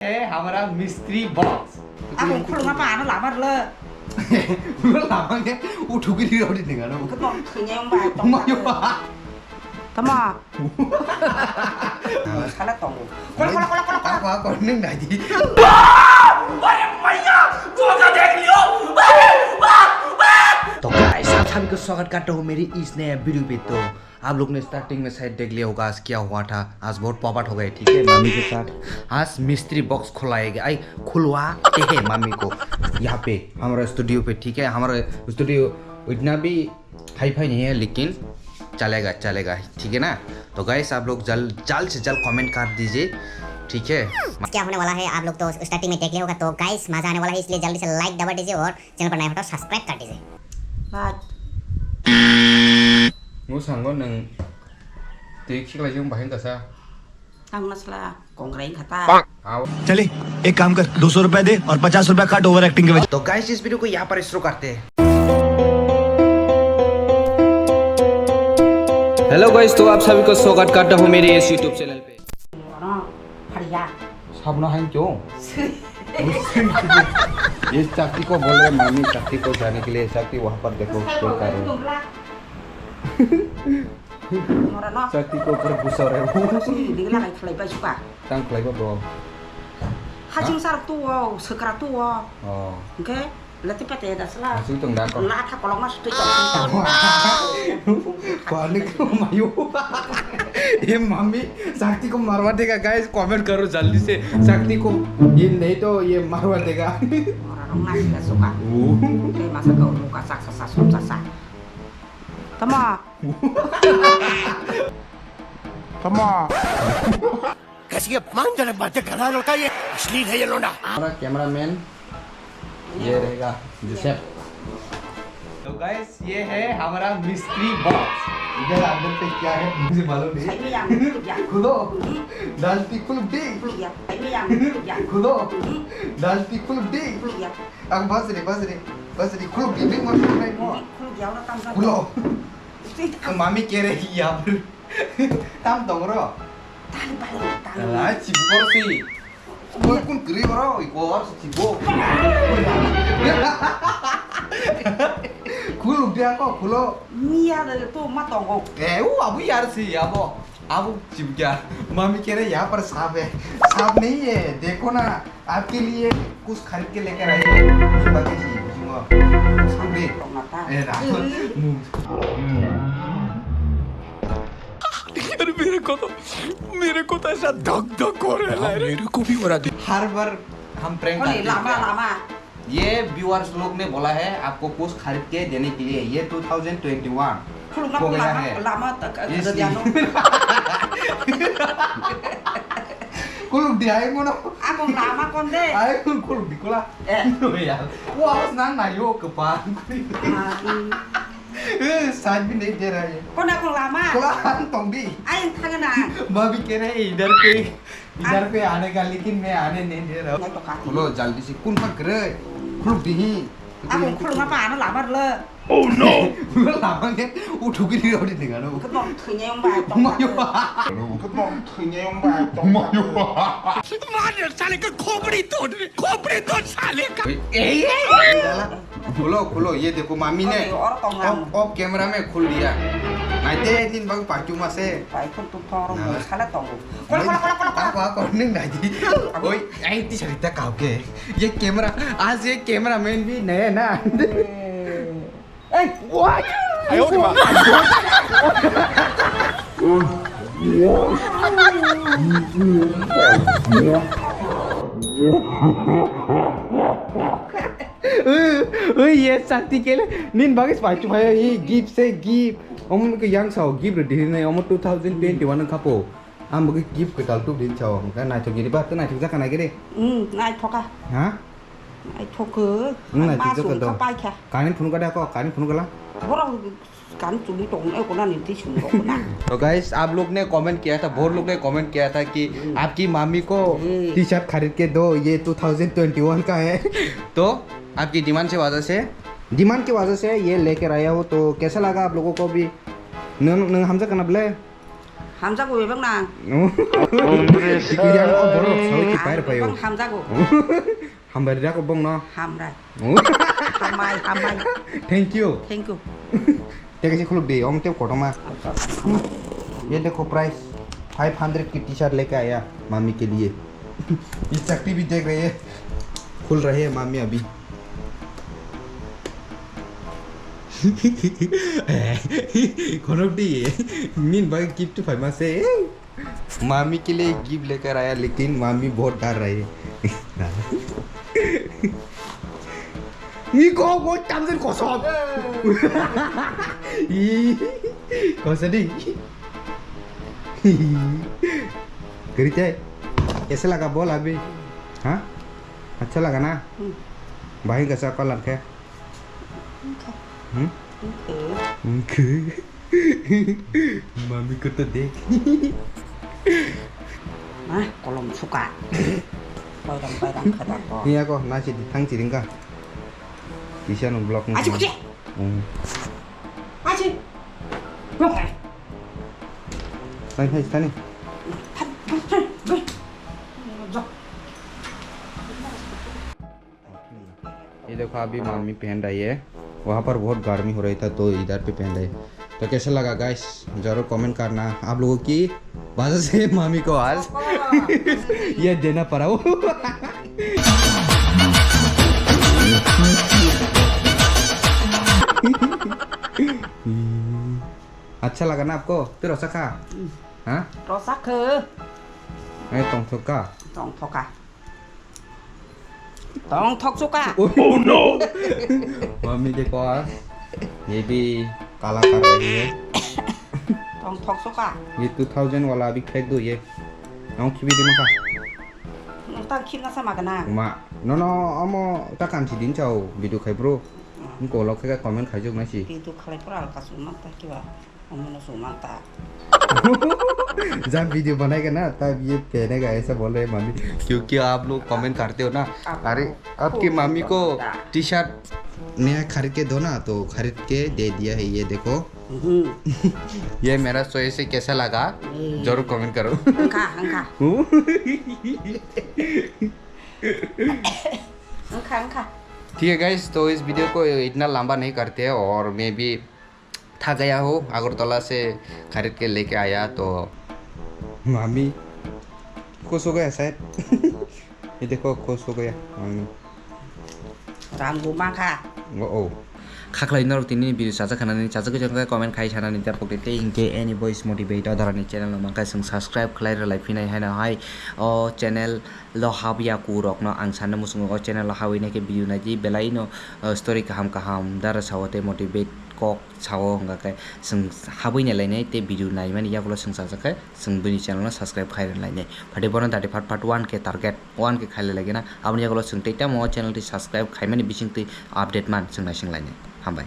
हमारा मिस्त्री box aku kalau ngapa anu lamar le lu lamanya udah gini udah dengar lu ketemu punya yang baik tong tama kala tong kau neng lagi तो guys आप सभी को स्वागत करता हूँ मेरी इस नए वीडियो पे। तो आप लोग ने स्टार्टिंग में शायद देख लिया होगा आज क्या हुआ था। आज बहुत पॉपट हो गए, ठीक है। मम्मी के साथ आज मिस्त्री बॉक्स खुलाएगा, आई खुलवाते हैं मम्मी को यहाँ पे हमारा स्टूडियो पे, ठीक है। हमारा स्टूडियो इतना भी हाई फाई नहीं है लेकिन चलेगा चलेगा, ठीक है ना। तो गाइस आप लोग जल्द से जल्द कमेंट कर दीजिए, ठीक है। क्या होने वाला है आप लोग तो स्टार्टिंग में देख लिया होगा। तो गाइस मजा आने वाला है, इसलिए जल्दी से लाइक दबा दीजिए और चैनल पर नया हो तो सब्सक्राइब कर दीजिए। Ngô sang có nâng tí khi lại dùng bahasa sa tang masla kongrein kata चले एक काम कर 200 रुपए दे और 50 रुपए काट ओवर एक्टिंग के वजह। तो गाइस इस वीडियो को यहाँ पर शुरू करते हैं। हेलो गाइस, तो आप सभी को स्वागत करता हूँ मेरे इस YouTube चैनल पे। हरिया साबना है क्यों? ये शक्ति को बोल रहे मामी, शक्ति को जाने के लिए। शक्ति वहाँ पर देखो क्या कर रहे हैं। शक्ति को ऊपर घुसा रहे हो। तंग क्लाइबा bro. hajing sar tuo sekra tuo Oh. oke lati pete dasla Masuk tong dak. la tha kolong mas tu jam पानी को मायो। ये मामी शक्ति को मारवा देगा गाइस, कमेंट करो जल्दी से। शक्ति को ये नहीं तो ये मारवा देगा। orang nasi gak suka oke masa kau muka saksa tama कैसी अपमानजनक बातें कर रहा है लड़का, ये अश्लील है ये लोंडा। हमारा कैमरामैन ये रहेगा जोसेफ। तो गाइस ये है हमारा मिस्त्री बॉक्स। इधर अंदर पे क्या है मुझे मालूम saya नहीं। yang खुलो डालती खुल दी, ya saya yang खुलो डालती खुल दी। ya अब बस रे खुल दी नहीं मत नहीं मो ya udah tam खुलो। मामी कह रही है यहाँ पर ताम तंगरो tali balik tali ला चिपको सी कोई कौन करी करो इको और चिपको खुल उठा को खुलो। mia dari tu matongo वो अब यार सी अब चिप गया। मम्मी कह रहे यहाँ पर सांप है। सांप नहीं है, देखो ना आपके लिए कुछ खरीद के लेकर आई है। सुबह के जी मेरे को तो ऐसा धक धक हो रहा है, मेरे को भी हो रहा है। हर बार हम प्रैंक करते हैं। lama ये व्यूअर्स लोग ने बोला है आपको कुछ खरीद के देने के लिए। ये 2021 Kulung हो गया है। lama Yes, kerjaan कुल दिहाई मोनो aku lama konde आए कुल दिकोला यार वो आवाज ना ना यो कपान साज भी नहीं दे रहा है। kon aku lama कुलान तोंगी ai thang na भाभी कह रहे हैं इधर पे आने का, लेकिन मैं आने नहीं दे रहा हूँ। खुलो जल्दी से कुन पर करे खुल दी aku kulung apa anu lamar le खुलो लामांगे उठो की नहीं रोटी निकालो ketemu punya yang baik tong मार साले का खोपड़ी तोड़ साले का। खुलो ये देखो मामी ने orang tong ऑफ कैमरा में खुल दिया। नाइते दिन बाग पाचुमा से baik pun tuh orang salah tong कौन नहीं नाजी ओए ऐसी शरीता काव के ये कैमरा आज ये कैमरामैन भी नया ना ये शक्ति के लिए नीन बागिस पाचु भाई ये गिफ्ट से गिफ्ट हम के यंग साउ गिफ्ट दी ने हम 2021 कापो हम बगे गिफ्ट के काल टू दिन चाओ का ना तो गिरी बात ना ठीक जा kana के nai thoka हां nai thoke nai ma ठीक su जा ka pai kha कानी फोन का को कानी फोन कला orang kan cumi tong ko na ni ti chung ko na तो गाइस आप लोग ने कमेंट किया था, बहुत लोग ने कमेंट किया था कि आपकी मामी को टी शर्ट खरीद के दो, ये 2021 का है। तो आपकी डिमांड की वजह से ये लेकर आया हो। तो कैसा लगा आप लोगों को भी? नंग हमसे करना बोले Hamzago bebang nang. Dikira kok borok sawi ki pair payo. Bang hamzago. Hambari dak bong no. Hamrai. Hamai. Thank you. Thank you. देखिए से खुल दे ओम ते कोटो मा ये देखो प्राइस 500 की टी शर्ट लेके आया मामी के लिए ये चक्की भी देख रही है खुल रही है मामी अभी कोनोटी मीन भाई गिफ्ट फेमस है मामी के लिए गिफ्ट लेकर आया लेकिन मामी बहुत डर रही है 이거 뭐 땀들 고소 이 고소디 करीते कैसे लगा बोल अभी हाँ अच्छा लगा ना भाई कैसा कलर है मम्मी को तो देख Kolom suka. Padang kadang kok. ini aku nasi di tang ciring bisa ngeblok Aji kuci. Aji. Blok. Hai tani ये देखो अभी मम्मी पहन रही है वहाँ पर बहुत गर्मी हो रही था तो इधर पे पहन रही तो कैसा लगा गाइस जरूर कमेंट करना आप लोगों की वजह से मम्मी को आज ये देना पड़ा वो अच्छा लगा ना आपको फिर रोसा खा हाँ Rosak ke. तोंग थोका Tong thoka. Tong thok suka. Oh no mummy देखो ये भी काला कर रही है Tong thok suka. ये 2000 वाला अभी फेंक दो ये नौ की भी दिमाग Ntar kim na sama kana. मा नो नो अमो ताकाम सी दिन चाओ वीडियो खाई ब्रो इनको लोग का कमेंट खाई जो ना सी Itu kali pura ka sumanta kiwa. Omno sumanta. जब वीडियो बनाएगा ना तब ये पहनेगा ऐसा बोल रहे हैं मम्मी क्योंकि आप लोग कमेंट करते हो ना अरे आपकी मम्मी को टी शर्ट नया खरीद के दो ना तो खरीद के दे दिया है ये देखो ये मेरा सोए से कैसा लगा जरूर कमेंट करो Angka. Angka. ठीक है गाइस तो इस वीडियो को इतना लंबा नहीं करते हैं और मैं भी थक गया हो अगरतला से खरीद के लेके आया तो मामी खुश हो गया शायद ये देखो खुश हो गया मामी Ranggu mangka. ओ खाख्लाइनो रुटिननि भिडियो जाजाखानानै जाजागोजोंखाय कमेन्ट खाय सानानै दा पकेटे इंके एनी वॉइस मोटिवेट अदारानि चैनल मांका जों सब्सक्राइब खालायरो लाइफिनाय हायनाहाय अ चैनल ल हाबिया कुरकनो आं साननो मुसुङो चैनल हाविनायके भिडियो नायदि बेलायनो स्टोरी kaham दारा सावते मोटिवेट कक सावो हंगाखाय जों हाबैनाय लायनाय ते भिडियो नायमानि याबलो जों जाजाखाय जों बिनि चैनल सब्सक्राइब खायरो लायनाय फाटे बरन दाटे पार्ट 1 के टारगेट 1 के खायले लागेना आबनि यागलो जों तेता मो चैनल सब्सक्राइब खायमानि बिसिंति अपडेट मान जों नायसिं लायनाय हामबाय